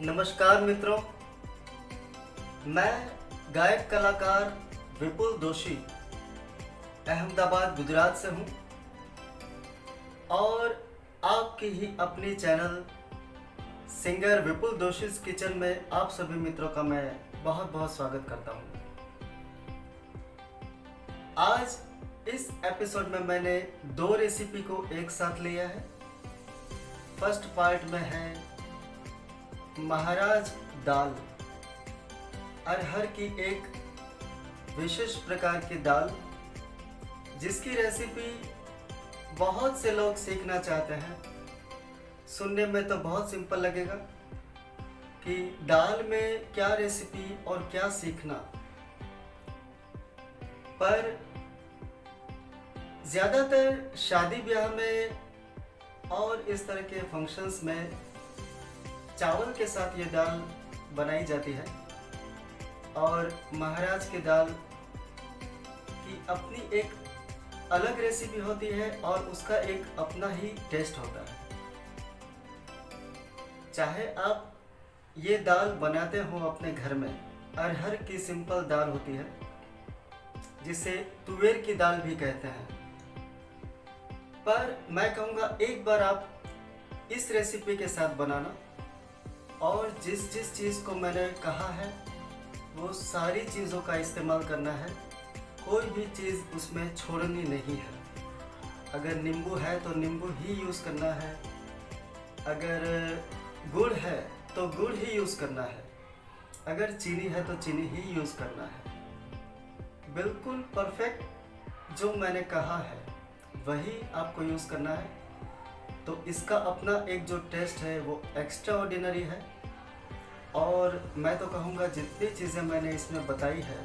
नमस्कार मित्रों, मैं गायक कलाकार विपुल दोषी अहमदाबाद गुजरात से हूँ और आपकी ही अपनी चैनल सिंगर विपुल दोषी's किचन में आप सभी मित्रों का मैं बहुत बहुत स्वागत करता हूँ। आज इस एपिसोड में मैंने दो रेसिपी को एक साथ लिया है। फर्स्ट पार्ट में है महाराज दाल, अरहर की एक विशेष प्रकार की दाल जिसकी रेसिपी बहुत से लोग सीखना चाहते हैं। सुनने में तो बहुत सिंपल लगेगा कि दाल में क्या रेसिपी और क्या सीखना, पर ज़्यादातर शादी ब्याह में और इस तरह के फंक्शंस में चावल के साथ ये दाल बनाई जाती है और महाराज की दाल की अपनी एक अलग रेसिपी होती है और उसका एक अपना ही टेस्ट होता है। चाहे आप ये दाल बनाते हो अपने घर में, अरहर की सिंपल दाल होती है जिसे तुवेर की दाल भी कहते हैं, पर मैं कहूँगा एक बार आप इस रेसिपी के साथ बनाना और जिस जिस चीज़ को मैंने कहा है वो सारी चीज़ों का इस्तेमाल करना है। कोई भी चीज़ उसमें छोड़नी नहीं है। अगर नींबू है तो नींबू ही यूज़ करना है, अगर गुड़ है तो गुड़ ही यूज़ करना है, अगर चीनी है तो चीनी ही यूज़ करना है। बिल्कुल परफेक्ट जो मैंने कहा है वही आपको यूज़ करना है। तो इसका अपना एक जो टेस्ट है वो एक्स्ट्रा ऑर्डिनरी है और मैं तो कहूँगा जितनी चीज़ें मैंने इसमें बताई है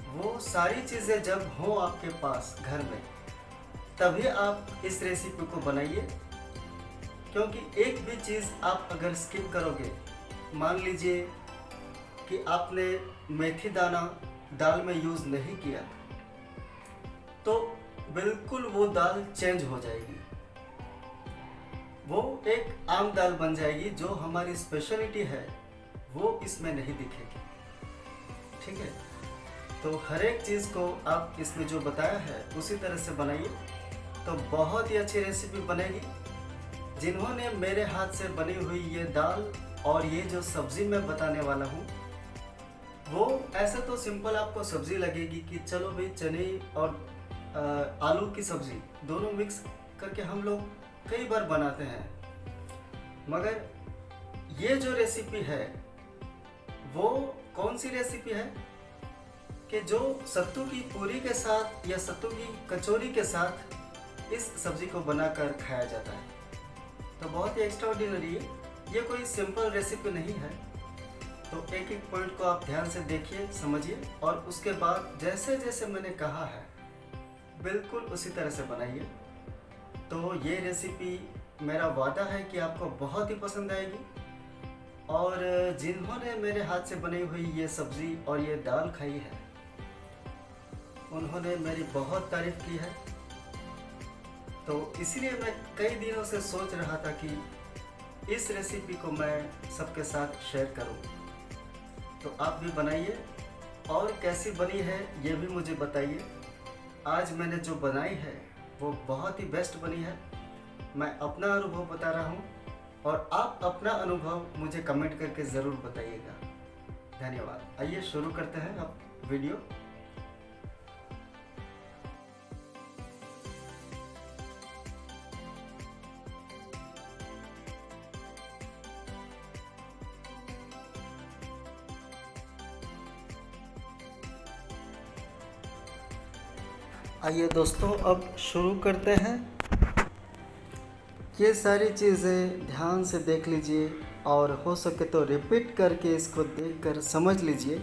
वो सारी चीज़ें जब हो आपके पास घर में तभी आप इस रेसिपी को बनाइए, क्योंकि एक भी चीज़ आप अगर स्किप करोगे, मान लीजिए कि आपने मेथी दाना दाल में यूज़ नहीं किया तो बिल्कुल वो दाल चेंज हो जाएगी, वो एक आम दाल बन जाएगी। जो हमारी स्पेशलिटी है वो इसमें नहीं दिखेगी। ठीक है, तो हर एक चीज़ को आप इसमें जो बताया है उसी तरह से बनाइए तो बहुत ही अच्छी रेसिपी बनेगी। जिन्होंने मेरे हाथ से बनी हुई ये दाल और ये जो सब्ज़ी मैं बताने वाला हूँ वो ऐसा तो सिंपल आपको सब्ज़ी लगेगी कि चलो भाई चने और आलू की सब्ज़ी दोनों मिक्स करके हम लोग कई बार बनाते हैं, मगर ये जो रेसिपी है वो कौन सी रेसिपी है कि जो सत्तू की पूरी के साथ या सत्तू की कचौरी के साथ इस सब्ज़ी को बनाकर खाया जाता है। तो बहुत ही एक्स्ट्रा ऑर्डिनरी है, ये कोई सिंपल रेसिपी नहीं है। तो एक एक पॉइंट को आप ध्यान से देखिए, समझिए और उसके बाद जैसे जैसे मैंने कहा है बिल्कुल उसी तरह से बनाइए। तो ये रेसिपी मेरा वादा है कि आपको बहुत ही पसंद आएगी और जिन्होंने मेरे हाथ से बनी हुई ये सब्ज़ी और ये दाल खाई है उन्होंने मेरी बहुत तारीफ़ की है। तो इसलिए मैं कई दिनों से सोच रहा था कि इस रेसिपी को मैं सबके साथ शेयर करूं। तो आप भी बनाइए और कैसी बनी है ये भी मुझे बताइए। आज मैंने जो बनाई है वो बहुत ही बेस्ट बनी है। मैं अपना अनुभव बता रहा हूँ और आप अपना अनुभव मुझे कमेंट करके ज़रूर बताइएगा। धन्यवाद। आइए शुरू करते हैं अब वीडियो। आइए दोस्तों अब शुरू करते हैं। ये सारी चीज़ें ध्यान से देख लीजिए और हो सके तो रिपीट करके इसको देखकर समझ लीजिए।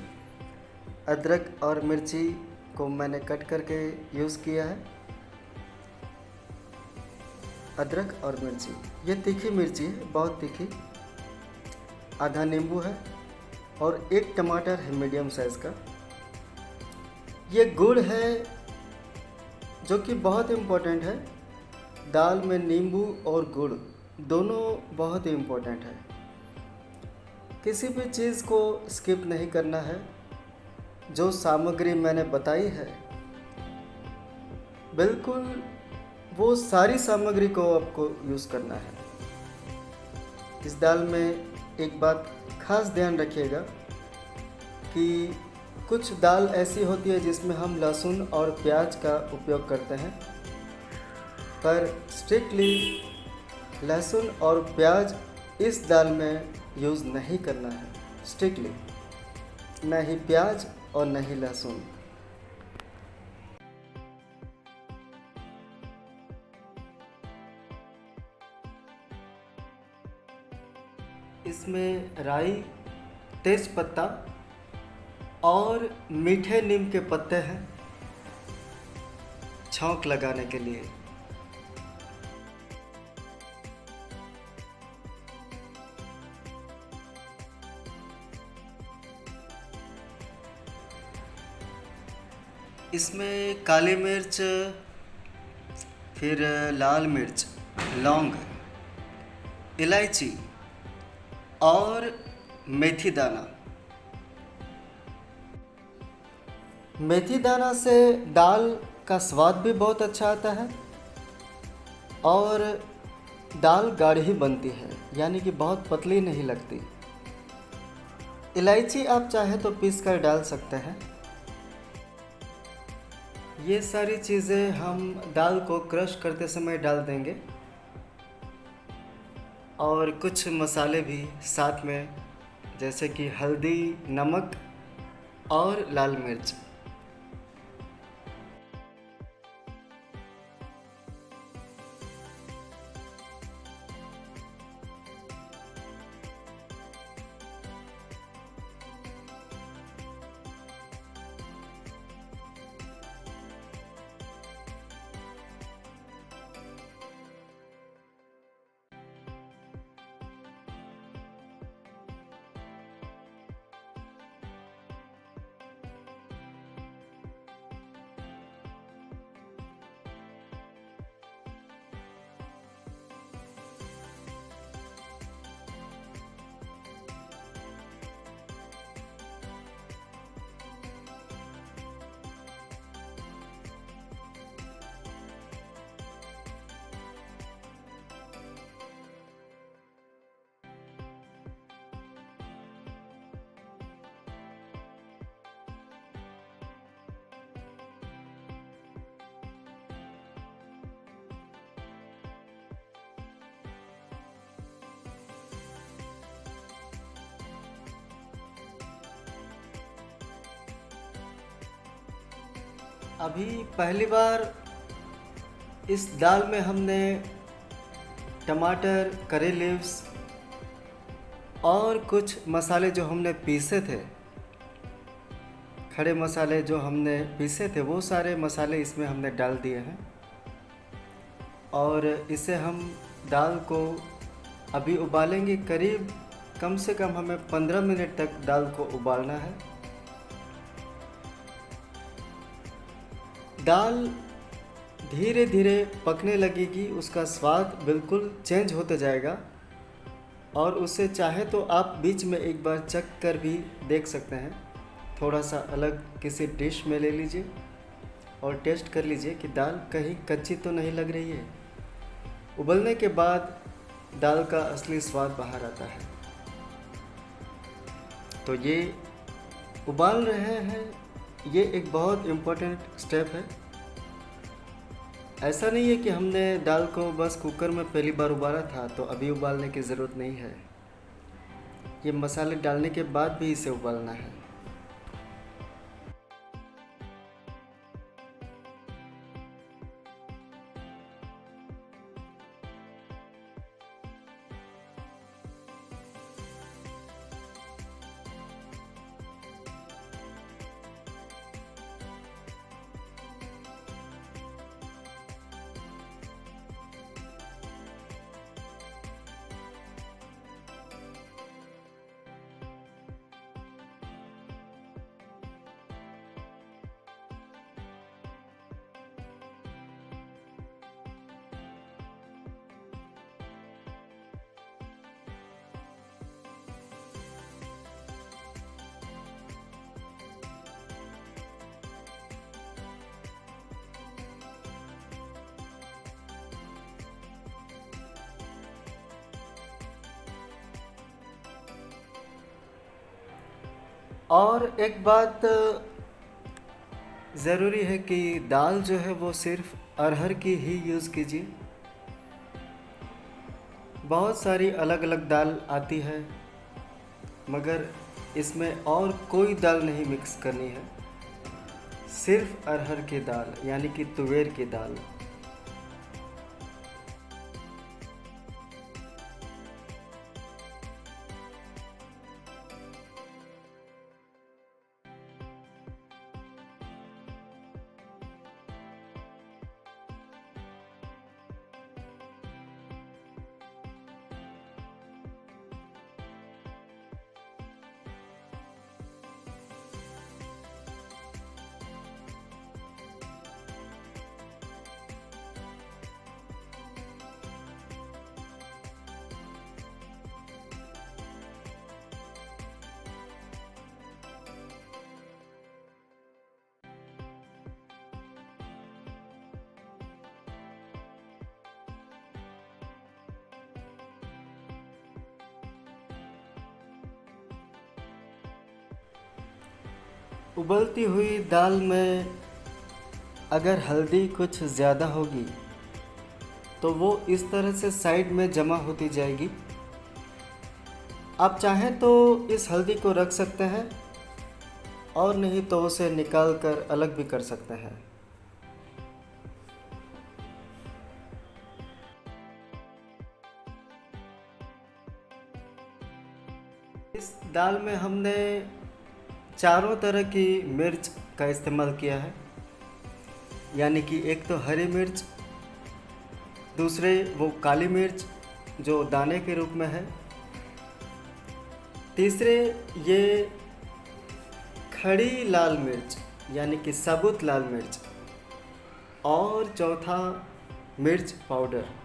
अदरक और मिर्ची को मैंने कट करके यूज़ किया है। अदरक और मिर्ची, ये तीखी मिर्ची है, बहुत तीखी। आधा नींबू है और एक टमाटर है मीडियम साइज़ का। ये गुड़ है जो कि बहुत इम्पोर्टेंट है। दाल में नींबू और गुड़ दोनों बहुत ही इम्पोर्टेंट है। किसी भी चीज़ को स्किप नहीं करना है। जो सामग्री मैंने बताई है, बिल्कुल वो सारी सामग्री को आपको यूज़ करना है। इस दाल में एक बात खास ध्यान रखिएगा कि कुछ दाल ऐसी होती है जिसमें हम लहसुन और प्याज का उपयोग करते हैं, पर स्ट्रिक्टली लहसुन और प्याज इस दाल में यूज़ नहीं करना है। स्ट्रिक्टली न ही प्याज और न ही लहसुन। इसमें राई, तेज पत्ता और मीठे नीम के पत्ते हैं छौंक लगाने के लिए। इसमें काली मिर्च, फिर लाल मिर्च, लौंग, इलायची और मेथी दाना। मेथी दाना से दाल का स्वाद भी बहुत अच्छा आता है और दाल गाढ़ी बनती है, यानी कि बहुत पतली नहीं लगती। इलायची आप चाहे तो पीस कर डाल सकते हैं। ये सारी चीज़ें हम दाल को क्रश करते समय डाल देंगे और कुछ मसाले भी साथ में, जैसे कि हल्दी, नमक और लाल मिर्च। अभी पहली बार इस दाल में हमने टमाटर, करी लीव्स और कुछ मसाले जो हमने पीसे थे, खड़े मसाले जो हमने पीसे थे, वो सारे मसाले इसमें हमने डाल दिए हैं और इसे हम दाल को अभी उबालेंगे। करीब कम से कम हमें 15 मिनट तक दाल को उबालना है। दाल धीरे धीरे पकने लगेगी, उसका स्वाद बिल्कुल चेंज होते जाएगा और उसे चाहे तो आप बीच में एक बार चख कर भी देख सकते हैं। थोड़ा सा अलग किसी डिश में ले लीजिए और टेस्ट कर लीजिए कि दाल कहीं कच्ची तो नहीं लग रही है। उबलने के बाद दाल का असली स्वाद बाहर आता है। तो ये उबाल रहे हैं, ये एक बहुत इम्पोर्टेंट स्टेप है। ऐसा नहीं है कि हमने दाल को बस कुकर में पहली बार उबाला था तो अभी उबालने की ज़रूरत नहीं है। ये मसाले डालने के बाद भी इसे उबालना है। और एक बात ज़रूरी है कि दाल जो है वो सिर्फ अरहर की ही यूज़ कीजिए। बहुत सारी अलग अलग दाल आती है, मगर इसमें और कोई दाल नहीं मिक्स करनी है, सिर्फ अरहर की दाल यानी कि तुवेर की दाल। उबलती हुई दाल में अगर हल्दी कुछ ज़्यादा होगी तो वो इस तरह से साइड में जमा होती जाएगी। आप चाहें तो इस हल्दी को रख सकते हैं और नहीं तो उसे निकाल कर अलग भी कर सकते हैं। इस दाल में हमने चारों तरह की मिर्च का इस्तेमाल किया है, यानी कि एक तो हरी मिर्च, दूसरे वो काली मिर्च जो दाने के रूप में है, तीसरे ये खड़ी लाल मिर्च यानी कि साबुत लाल मिर्च, और चौथा मिर्च पाउडर।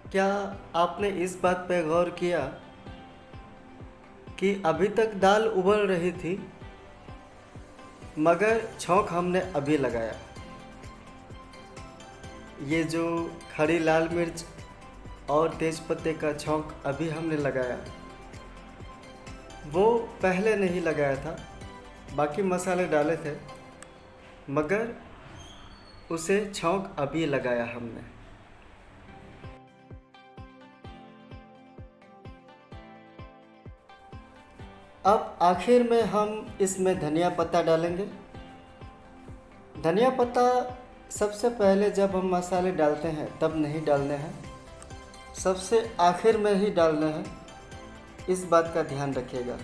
क्या आपने इस बात पे गौर किया कि अभी तक दाल उबल रही थी, मगर छौंक हमने अभी लगाया। ये जो खड़ी लाल मिर्च और तेज़पत्ते का छौंक अभी हमने लगाया, वो पहले नहीं लगाया था। बाकी मसाले डाले थे, मगर उसे छौंक अभी लगाया हमने। अब आखिर में हम इसमें धनिया पत्ता डालेंगे। धनिया पत्ता सबसे पहले जब हम मसाले डालते हैं तब नहीं डालने हैं, सबसे आखिर में ही डालने हैं, इस बात का ध्यान रखिएगा।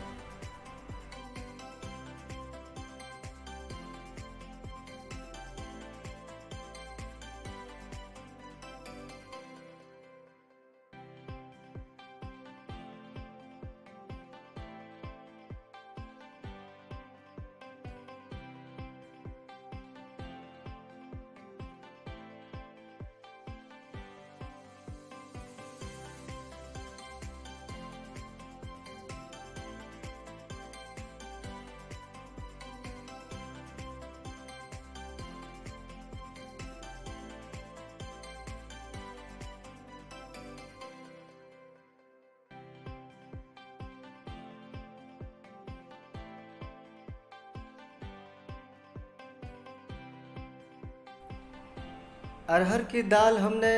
अरहर की दाल हमने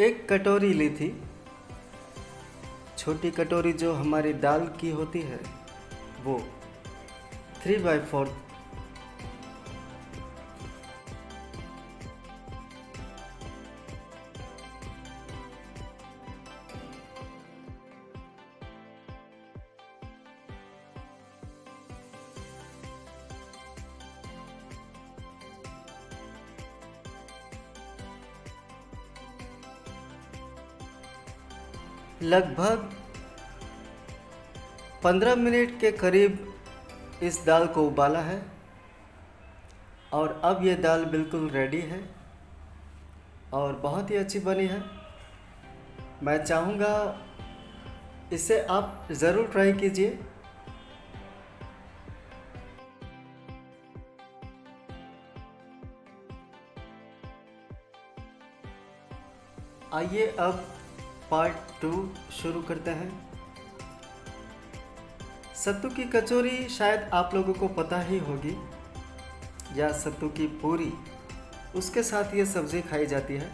एक कटोरी ली थी। छोटी कटोरी जो हमारी दाल की होती है वो 3/4। लगभग 15 मिनट के करीब इस दाल को उबाला है और अब ये दाल बिल्कुल रेडी है और बहुत ही अच्छी बनी है। मैं चाहूँगा इसे आप ज़रूर ट्राई कीजिए। आइए अब पार्ट 2 शुरू करते हैं। सत्तू की कचौरी शायद आप लोगों को पता ही होगी, या सत्तू की पूरी, उसके साथ ये सब्ज़ी खाई जाती है।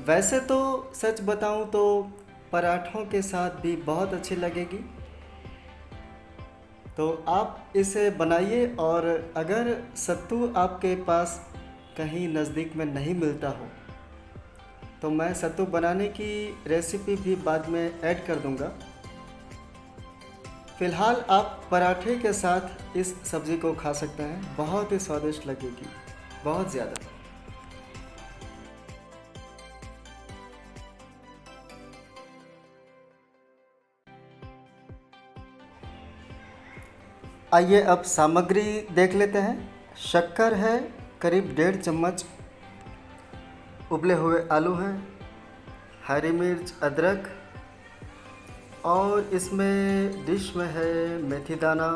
वैसे तो सच बताऊं तो पराठों के साथ भी बहुत अच्छी लगेगी। तो आप इसे बनाइए, और अगर सत्तू आपके पास कहीं नज़दीक में नहीं मिलता हो तो मैं सत्तू बनाने की रेसिपी भी बाद में ऐड कर दूंगा। फ़िलहाल आप पराठे के साथ इस सब्ज़ी को खा सकते हैं, बहुत ही स्वादिष्ट लगेगी, बहुत ज़्यादा। आइए अब सामग्री देख लेते हैं। शक्कर है करीब 1.5 चम्मच, उबले हुए आलू हैं, हरी मिर्च, अदरक, और इसमें डिश में है मेथी दाना,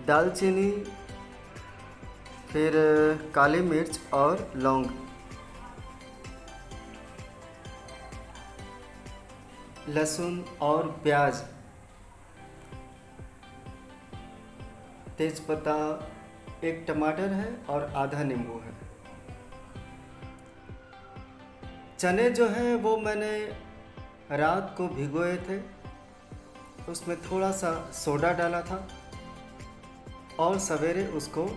दालचीनी, फिर काली मिर्च और लौंग, लहसुन और प्याज, तेज़पत्ता, एक टमाटर है और आधा नींबू है। चने जो हैं वो मैंने रात को भिगोए थे, उसमें थोड़ा सा सोडा डाला था और सवेरे उसको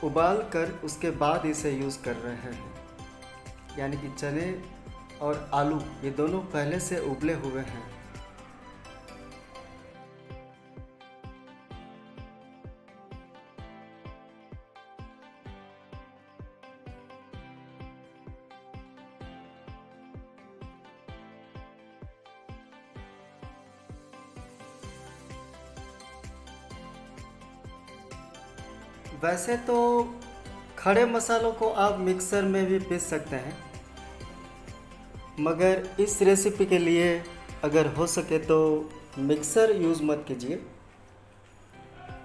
उबाल कर उसके बाद इसे यूज़ कर रहे हैं। यानी कि चने और आलू ये दोनों पहले से उबले हुए हैं। वैसे तो खड़े मसालों को आप मिक्सर में भी पीस सकते हैं, मगर इस रेसिपी के लिए अगर हो सके तो मिक्सर यूज़ मत कीजिए,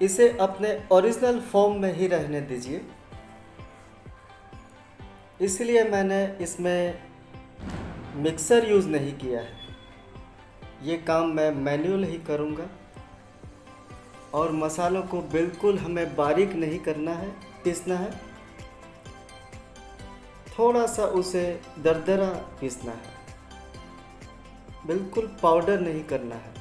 इसे अपने ओरिजिनल फॉर्म में ही रहने दीजिए। इसलिए मैंने इसमें मिक्सर यूज़ नहीं किया है। ये काम मैं मैन्युअल ही करूँगा, और मसालों को बिल्कुल हमें बारीक नहीं करना है, पीसना है, थोड़ा सा उसे दरदरा पीसना है, बिल्कुल पाउडर नहीं करना है।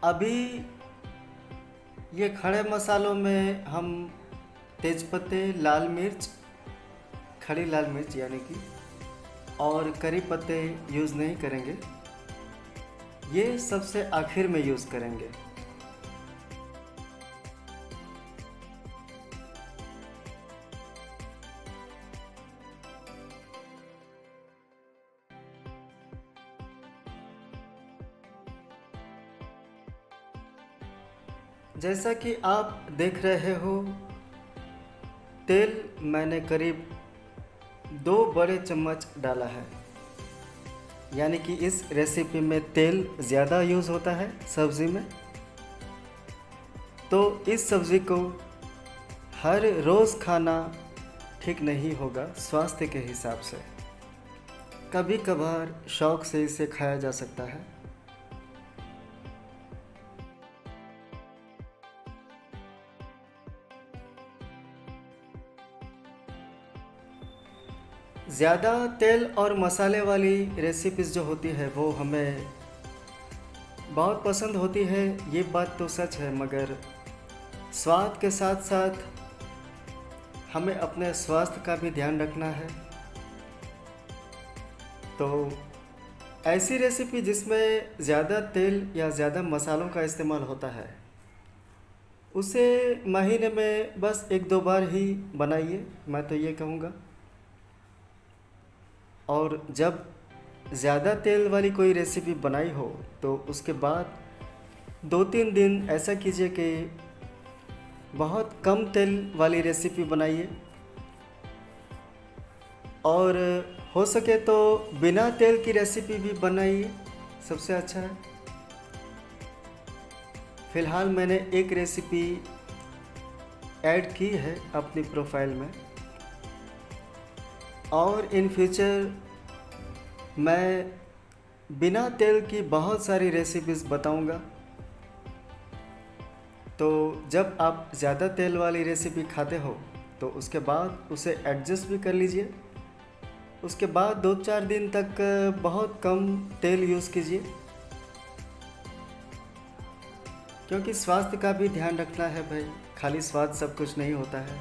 अभी ये खड़े मसालों में हम तेज़पत्ते, लाल मिर्च, खड़ी लाल मिर्च यानी कि, और करी पत्ते यूज़ नहीं करेंगे, ये सबसे आखिर में यूज़ करेंगे। जैसा कि आप देख रहे हो, तेल मैंने करीब 2 बड़े चम्मच डाला है। यानी कि इस रेसिपी में तेल ज़्यादा यूज़ होता है सब्ज़ी में। तो इस सब्ज़ी को हर रोज़ खाना ठीक नहीं होगा स्वास्थ्य के हिसाब से। कभी कभार शौक़ से इसे खाया जा सकता है। ज़्यादा तेल और मसाले वाली रेसिपीज़ जो होती है वो हमें बहुत पसंद होती है, ये बात तो सच है। मगर स्वाद के साथ साथ हमें अपने स्वास्थ्य का भी ध्यान रखना है। तो ऐसी रेसिपी जिसमें ज़्यादा तेल या ज़्यादा मसालों का इस्तेमाल होता है, उसे महीने में बस 1-2 बार ही बनाइए, मैं तो ये कहूँगा। और जब ज़्यादा तेल वाली कोई रेसिपी बनाई हो तो उसके बाद 2-3 दिन ऐसा कीजिए कि बहुत कम तेल वाली रेसिपी बनाइए। और हो सके तो बिना तेल की रेसिपी भी बनाइए, सबसे अच्छा है। फ़िलहाल मैंने एक रेसिपी ऐड की है अपनी प्रोफाइल में, और इन फ्यूचर मैं बिना तेल की बहुत सारी रेसिपीज़ बताऊंगा। तो जब आप ज़्यादा तेल वाली रेसिपी खाते हो तो उसके बाद उसे एडजस्ट भी कर लीजिए। उसके बाद 2-4 दिन तक बहुत कम तेल यूज़ कीजिए, क्योंकि स्वास्थ्य का भी ध्यान रखना है भाई, खाली स्वाद सब कुछ नहीं होता है।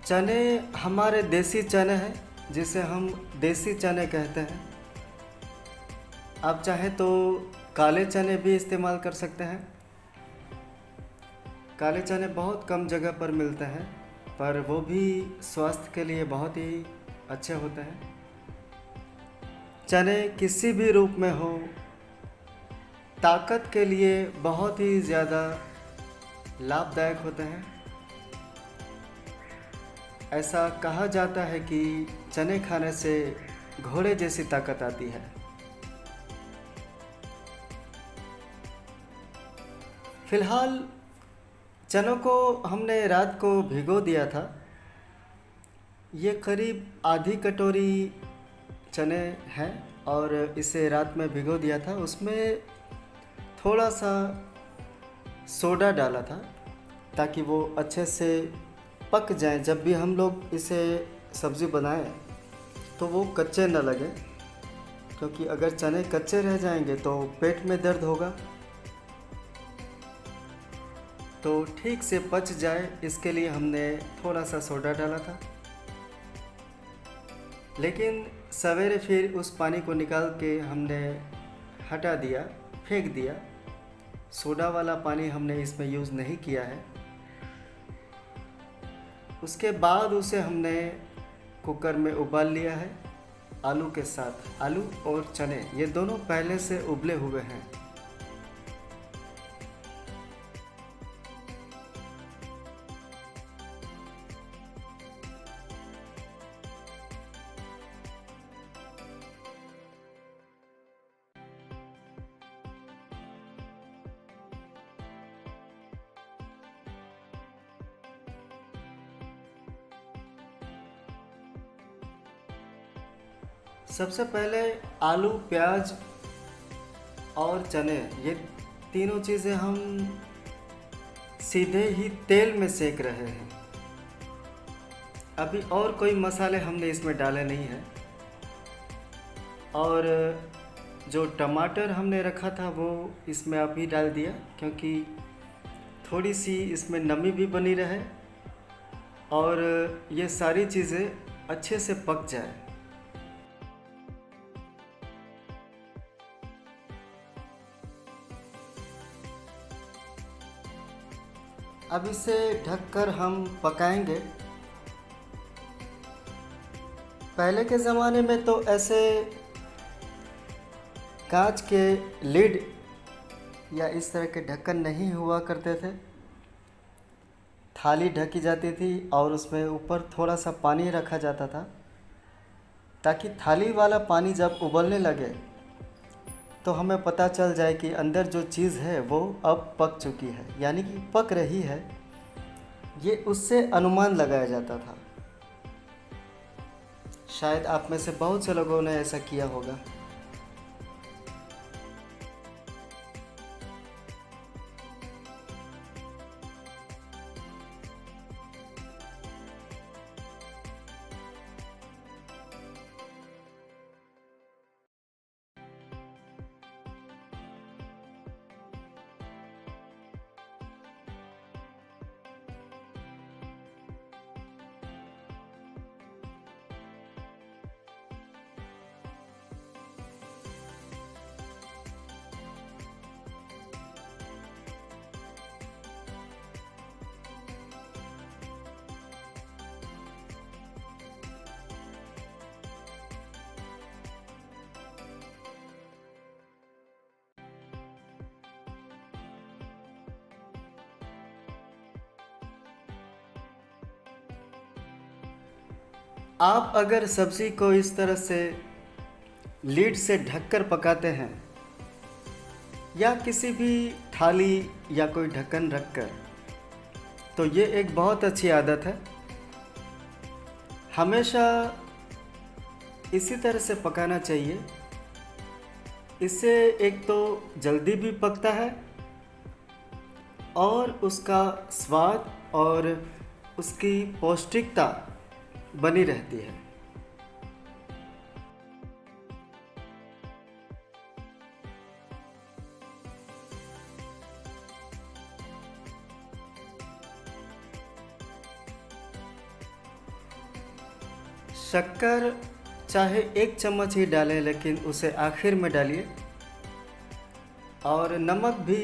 चने हमारे देसी चने हैं, जिसे हम देसी चने कहते हैं। आप चाहें तो काले चने भी इस्तेमाल कर सकते हैं। काले चने बहुत कम जगह पर मिलते हैं, पर वो भी स्वास्थ्य के लिए बहुत ही अच्छे होते हैं। चने किसी भी रूप में हो, ताकत के लिए बहुत ही ज़्यादा लाभदायक होते हैं। ऐसा कहा जाता है कि चने खाने से घोड़े जैसी ताकत आती है। फिलहाल चनों को हमने रात को भिगो दिया था। ये करीब आधी कटोरी चने हैं और इसे रात में भिगो दिया था। उसमें थोड़ा सा सोडा डाला था ताकि वो अच्छे से पक जाए। जब भी हम लोग इसे सब्ज़ी बनाएं तो वो कच्चे न लगे, क्योंकि अगर चने कच्चे रह जाएंगे तो पेट में दर्द होगा। तो ठीक से पच जाए इसके लिए हमने थोड़ा सा सोडा डाला था। लेकिन सवेरे फिर उस पानी को निकाल के हमने हटा दिया, फेंक दिया। सोडा वाला पानी हमने इसमें यूज़ नहीं किया है। उसके बाद उसे हमने कुकर में उबाल लिया है आलू के साथ। आलू और चने ये दोनों पहले से उबले हुए हैं। सबसे पहले आलू, प्याज और चने, ये तीनों चीज़ें हम सीधे ही तेल में सेक रहे हैं। अभी और कोई मसाले हमने इसमें डाले नहीं हैं। और जो टमाटर हमने रखा था वो इसमें अभी डाल दिया, क्योंकि थोड़ी सी इसमें नमी भी बनी रहे और ये सारी चीज़ें अच्छे से पक जाए। अब इसे ढककर हम पकाएंगे। पहले के ज़माने में तो ऐसे कांच के लिड या इस तरह के ढक्कन नहीं हुआ करते थे। थाली ढकी जाती थी और उसमें ऊपर थोड़ा सा पानी रखा जाता था, ताकि थाली वाला पानी जब उबलने लगे तो हमें पता चल जाए कि अंदर जो चीज़ है वो अब पक चुकी है, यानी कि पक रही है। ये उससे अनुमान लगाया जाता था। शायद आप में से बहुत से लोगों ने ऐसा किया होगा। आप अगर सब्ज़ी को इस तरह से लीड से ढककर पकाते हैं या किसी भी थाली या कोई ढक्कन रखकर, तो ये एक बहुत अच्छी आदत है। हमेशा इसी तरह से पकाना चाहिए। इससे एक तो जल्दी भी पकता है और उसका स्वाद और उसकी पौष्टिकता बनी रहती है। शक्कर चाहे 1 चम्मच ही डालें, लेकिन उसे आखिर में डालिए। और नमक भी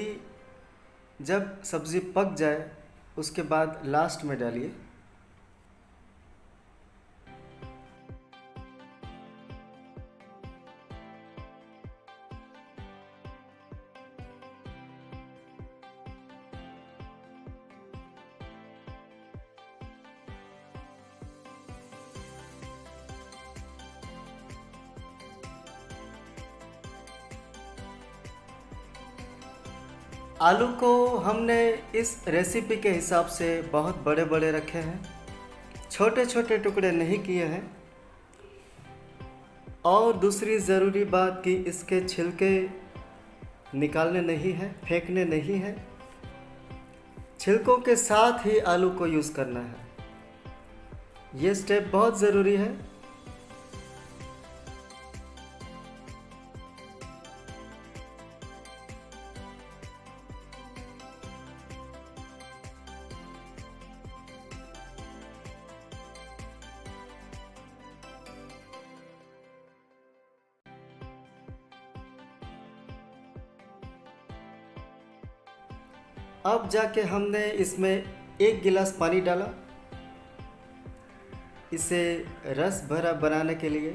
जब सब्ज़ी पक जाए उसके बाद लास्ट में डालिए। आलू को हमने इस रेसिपी के हिसाब से बहुत बड़े बड़े रखे हैं, छोटे छोटे टुकड़े नहीं किए हैं। और दूसरी ज़रूरी बात कि इसके छिलके निकालने नहीं हैं, फेंकने नहीं हैं। छिलकों के साथ ही आलू को यूज़ करना है। ये स्टेप बहुत ज़रूरी है। अब जाके हमने इसमें 1 गिलास पानी डाला। इसे रस भरा बनाने के लिए,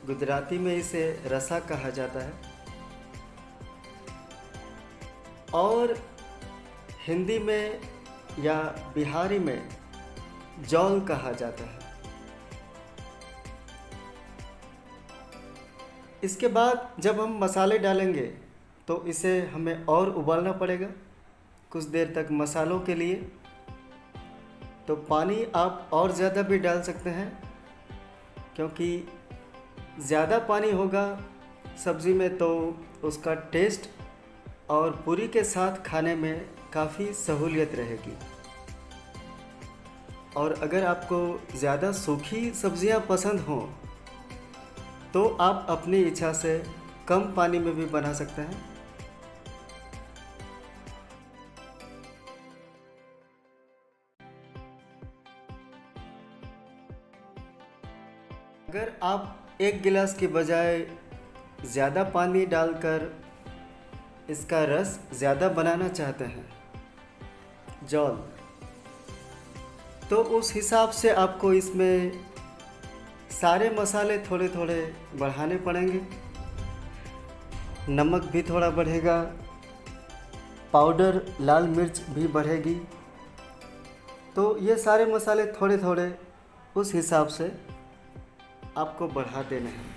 गुजराती में इसे रसा कहा जाता है और हिंदी में या बिहारी में जौल कहा जाता है। इसके बाद जब हम मसाले डालेंगे तो इसे हमें और उबालना पड़ेगा कुछ देर तक मसालों के लिए। तो पानी आप और ज़्यादा भी डाल सकते हैं, क्योंकि ज़्यादा पानी होगा सब्ज़ी में तो उसका टेस्ट और पूरी के साथ खाने में काफ़ी सहूलियत रहेगी। और अगर आपको ज़्यादा सूखी सब्ज़ियाँ पसंद हों तो आप अपनी इच्छा से कम पानी में भी बना सकते हैं। अगर आप एक गिलास की बजाय ज़्यादा पानी डालकर इसका रस ज़्यादा बनाना चाहते हैं, जौल, तो उस हिसाब से आपको इसमें सारे मसाले थोड़े थोड़े बढ़ाने पड़ेंगे। नमक भी थोड़ा बढ़ेगा, पाउडर लाल मिर्च भी बढ़ेगी। तो ये सारे मसाले थोड़े थोड़े उस हिसाब से आपको बढ़ा देने हैं।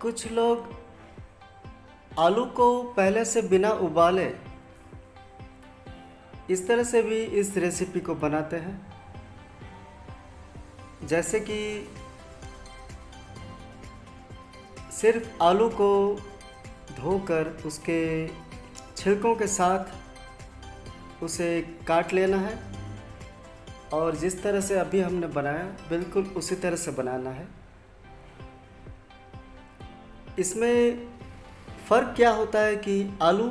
कुछ लोग आलू को पहले से बिना उबाले इस तरह से भी इस रेसिपी को बनाते हैं, जैसे कि सिर्फ आलू को धोकर उसके छिलकों के साथ उसे काट लेना है और जिस तरह से अभी हमने बनाया बिल्कुल उसी तरह से बनाना है। इसमें फ़र्क क्या होता है कि आलू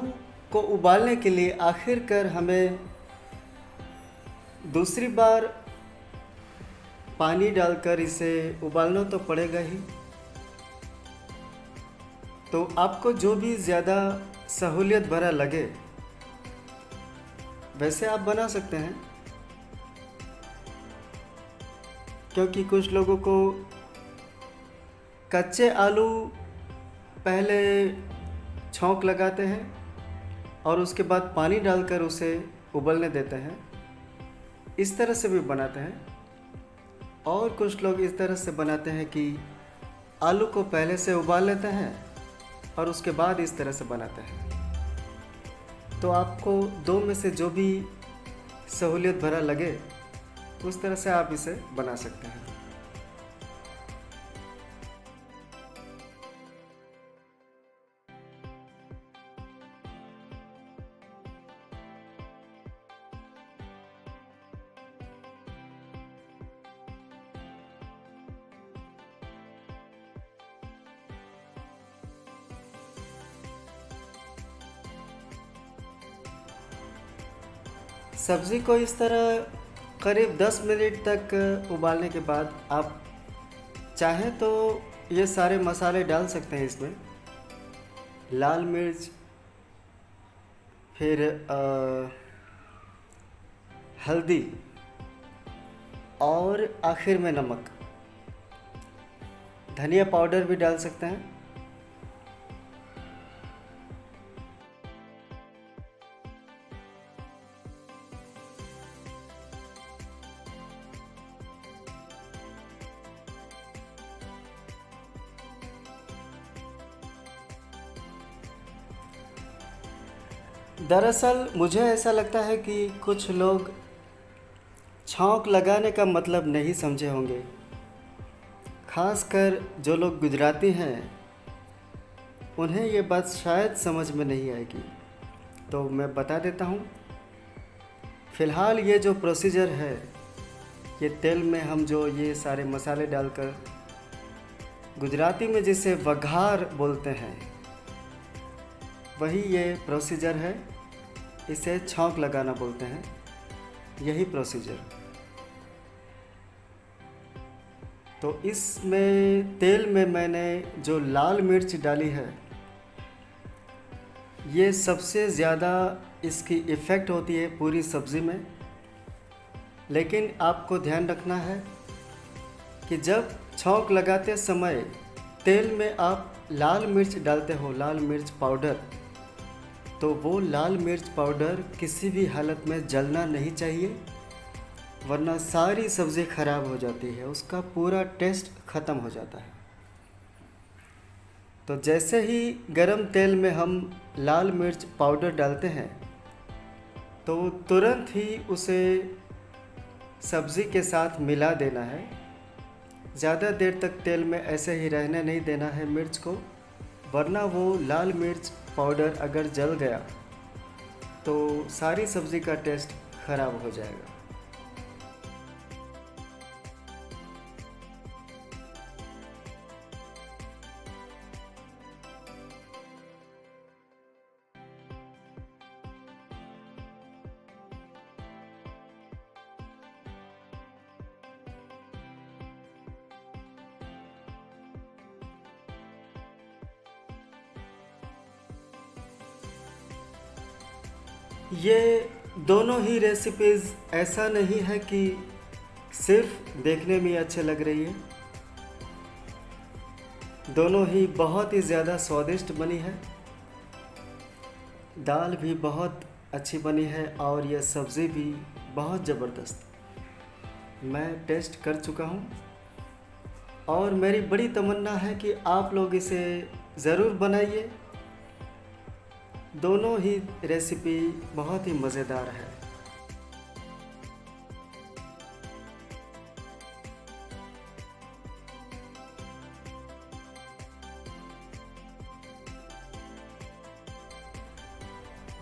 को उबालने के लिए आखिरकार हमें दूसरी बार पानी डालकर इसे उबालना तो पड़ेगा ही। तो आपको जो भी ज़्यादा सहूलियत भरा लगे वैसे आप बना सकते हैं, क्योंकि कुछ लोगों को कच्चे आलू पहले छौंक लगाते हैं और उसके बाद पानी डालकर उसे उबलने देते हैं, इस तरह से भी बनाते हैं। और कुछ लोग इस तरह से बनाते हैं कि आलू को पहले से उबाल लेते हैं और उसके बाद इस तरह से बनाते हैं। तो आपको दो में से जो भी सहूलियत भरा लगे उस तरह से आप इसे बना सकते हैं। सब्ज़ी को इस तरह करीब 10 मिनट तक उबालने के बाद आप चाहें तो ये सारे मसाले डाल सकते हैं इसमें। लाल मिर्च, फिर हल्दी और आखिर में नमक। धनिया पाउडर भी डाल सकते हैं। दरअसल मुझे ऐसा लगता है कि कुछ लोग छौंक लगाने का मतलब नहीं समझे होंगे। खासकर जो लोग गुजराती हैं उन्हें ये बात शायद समझ में नहीं आएगी, तो मैं बता देता हूँ। फ़िलहाल ये जो प्रोसीजर है, ये तेल में हम जो ये सारे मसाले डालकर, गुजराती में जिसे वघार बोलते हैं, वही ये प्रोसीजर है। इसे छौंक लगाना बोलते हैं, यही प्रोसीजर। तो इसमें तेल में मैंने जो लाल मिर्च डाली है, ये सबसे ज़्यादा इसकी इफ़ेक्ट होती है पूरी सब्ज़ी में। लेकिन आपको ध्यान रखना है कि जब छौंक लगाते समय तेल में आप लाल मिर्च डालते हो, लाल मिर्च पाउडर, तो वो लाल मिर्च पाउडर किसी भी हालत में जलना नहीं चाहिए, वरना सारी सब्ज़ी ख़राब हो जाती है, उसका पूरा टेस्ट ख़त्म हो जाता है। तो जैसे ही गरम तेल में हम लाल मिर्च पाउडर डालते हैं तो तुरंत ही उसे सब्ज़ी के साथ मिला देना है। ज़्यादा देर तक तेल में ऐसे ही रहने नहीं देना है मिर्च को, वरना वो लाल मिर्च पाउडर अगर जल गया तो सारी सब्ज़ी का टेस्ट ख़राब हो जाएगा। ये दोनों ही रेसिपीज़ ऐसा नहीं है कि सिर्फ देखने में अच्छे लग रही है, दोनों ही बहुत ही ज़्यादा स्वादिष्ट बनी है। दाल भी बहुत अच्छी बनी है और यह सब्ज़ी भी बहुत ज़बरदस्त। मैं टेस्ट कर चुका हूँ और मेरी बड़ी तमन्ना है कि आप लोग इसे ज़रूर बनाइए। दोनों ही रेसिपी बहुत ही मज़ेदार है।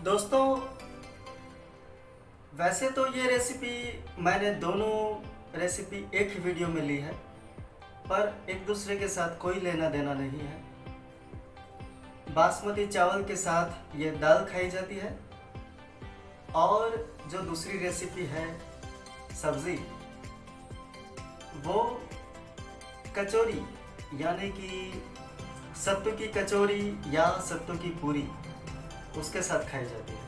दोस्तों, वैसे तो ये रेसिपी मैंने दोनों रेसिपी एक ही वीडियो में ली है, पर एक दूसरे के साथ कोई लेना देना नहीं है। बासमती चावल के साथ ये दाल खाई जाती है और जो दूसरी रेसिपी है सब्ज़ी, वो कचौरी यानी कि सत्तू की कचौरी या सत्तू की पूरी, उसके साथ खाई जाती है।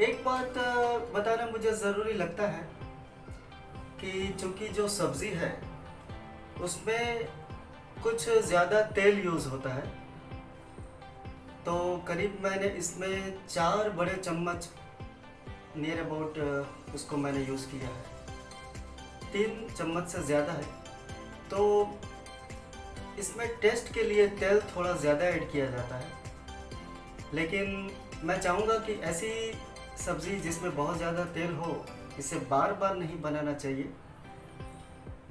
एक बात बताना मुझे ज़रूरी लगता है कि चूँकि जो सब्ज़ी है उसमें कुछ ज़्यादा तेल यूज़ होता है, तो करीब मैंने इसमें 4 बड़े चम्मच नियर अबाउट उसको मैंने यूज़ किया है। 3 चम्मच से ज़्यादा है, तो इसमें टेस्ट के लिए तेल थोड़ा ज़्यादा ऐड किया जाता है। लेकिन मैं चाहूँगा कि ऐसी सब्ज़ी जिसमें बहुत ज़्यादा तेल हो, इसे बार बार नहीं बनाना चाहिए,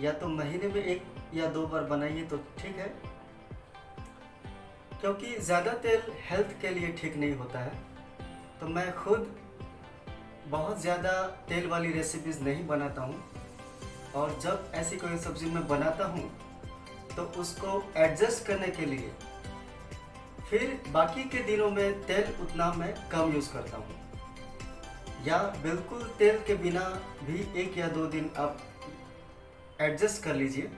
या तो महीने में 1 या 2 बार बनाइए तो ठीक है, क्योंकि ज़्यादा तेल हेल्थ के लिए ठीक नहीं होता है। तो मैं खुद बहुत ज़्यादा तेल वाली रेसिपीज़ नहीं बनाता हूँ, और जब ऐसी कोई सब्ज़ी मैं बनाता हूँ तो उसको एडजस्ट करने के लिए फिर बाकी के दिनों में तेल उतना मैं कम यूज़ करता हूँ, या बिल्कुल तेल के बिना भी 1 या 2 दिन आप एडजस्ट कर लीजिए।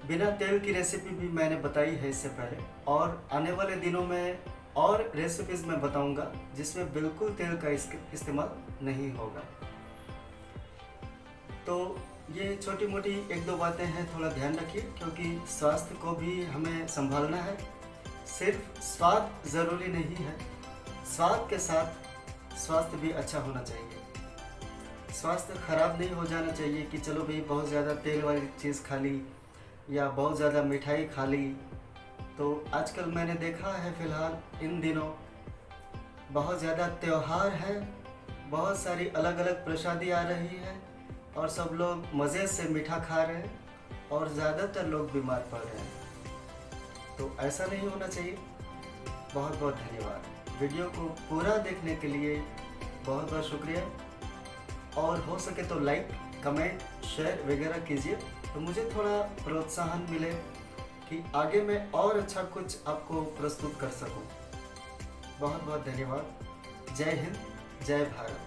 बिना तेल की रेसिपी भी मैंने बताई है इससे पहले, और आने वाले दिनों में और रेसिपीज़ मैं बताऊंगा जिसमें बिल्कुल तेल का इस्तेमाल नहीं होगा। तो ये छोटी मोटी 1-2 बातें हैं, थोड़ा ध्यान रखिए, क्योंकि स्वास्थ्य को भी हमें संभालना है। सिर्फ स्वाद ज़रूरी नहीं है, स्वाद के साथ स्वास्थ्य भी अच्छा होना चाहिए। स्वास्थ्य ख़राब नहीं हो जाना चाहिए कि चलो भाई बहुत ज़्यादा तेल वाली चीज़ खा ली या बहुत ज़्यादा मिठाई खा ली। तो आजकल मैंने देखा है फ़िलहाल इन दिनों बहुत ज़्यादा त्योहार है, बहुत सारी अलग अलग प्रसादी आ रही है और सब लोग मज़े से मीठा खा रहे हैं और ज़्यादातर लोग बीमार पड़ रहे हैं। तो ऐसा नहीं होना चाहिए। बहुत बहुत धन्यवाद। वीडियो को पूरा देखने के लिए बहुत बहुत शुक्रिया, और हो सके तो लाइक, कमेंट, शेयर वगैरह कीजिए तो मुझे थोड़ा प्रोत्साहन मिले कि आगे मैं और अच्छा कुछ आपको प्रस्तुत कर सकूं। बहुत बहुत धन्यवाद। जय हिंद, जय भारत।